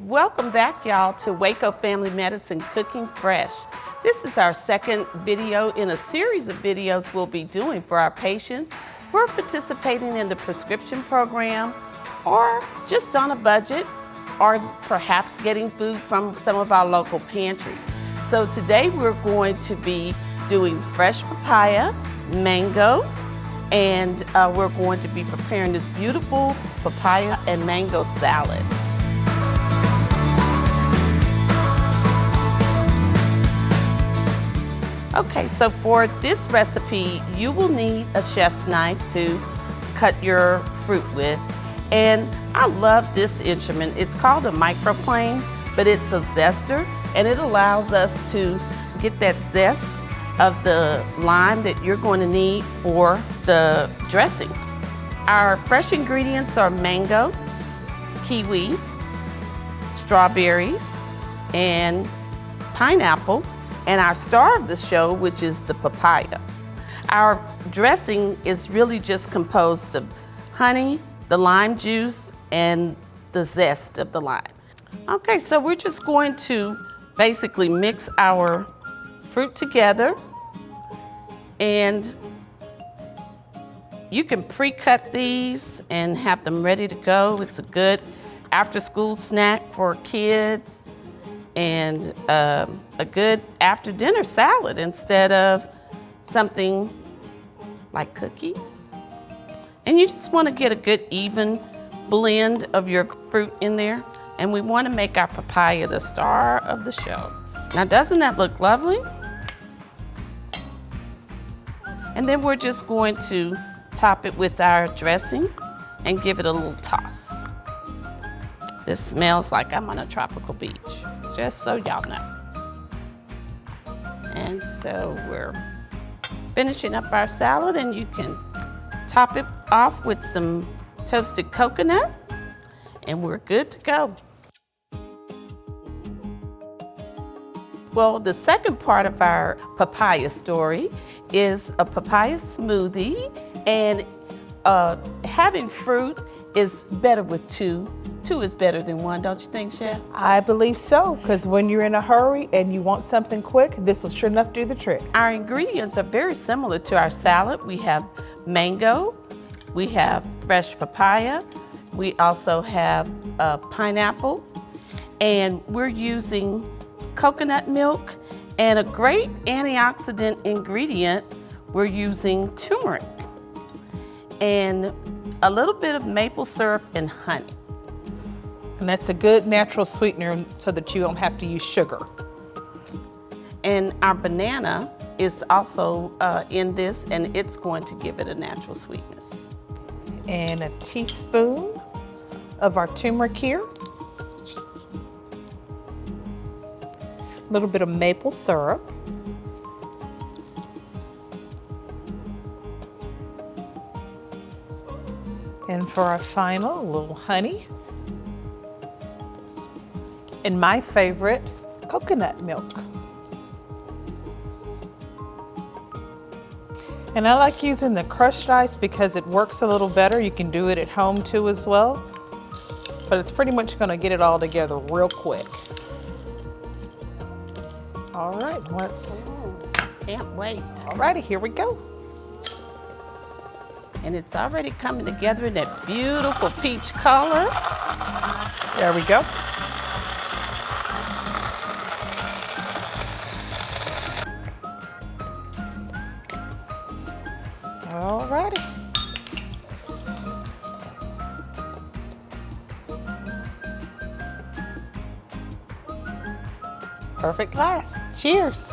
Welcome back, y'all, to Waco Family Medicine Cooking Fresh. This is our second video in a series of videos we'll be doing for our patients who are participating in the prescription program or just on a budget or perhaps getting food from some of our local pantries. So today we're going to be doing fresh papaya, mango, and we're going to be preparing this beautiful papaya and mango salad. Okay, so for this recipe, you will need a chef's knife to cut your fruit with. And I love this instrument. It's called a microplane, but it's a zester, and it allows us to get that zest of the lime that you're going to need for the dressing. Our fresh ingredients are mango, kiwi, strawberries, and pineapple, and our star of the show, which is the papaya. Our dressing is really just composed of honey, the lime juice, and the zest of the lime. Okay, so we're just going to basically mix our fruit together, and you can pre-cut these and have them ready to go. It's a good after-school snack for kids and a good after-dinner salad instead of something like cookies. And you just want to get a good even blend of your fruit in there. And we want to make our papaya the star of the show. Now, doesn't that look lovely? And then we're just going to top it with our dressing and give it a little toss. This smells like I'm on a tropical beach, just so y'all know. And so we're finishing up our salad, and you can top it off with some toasted coconut, and we're good to go. Well, the second part of our papaya story is a papaya smoothie, and having fruit is better with two. Two is better than one, don't you think, Chef? I believe so, because when you're in a hurry and you want something quick, this will sure enough do the trick. Our ingredients are very similar to our salad. We have mango, we have fresh papaya, we also have pineapple, and we're using coconut milk, and a great antioxidant ingredient, we're using turmeric, and a little bit of maple syrup and honey. And that's a good natural sweetener so that you don't have to use sugar. And our banana is also in this, and it's going to give it a natural sweetness. And a teaspoon of our turmeric here. A little bit of maple syrup. And for our final, a little honey. And my favorite, coconut milk. And I like using the crushed ice because it works a little better. You can do it at home too as well. But it's pretty much gonna get it all together real quick. All right, Can't wait. All righty, here we go. And it's already coming together in that beautiful peach color. There we go. All righty. Perfect glass. Cheers.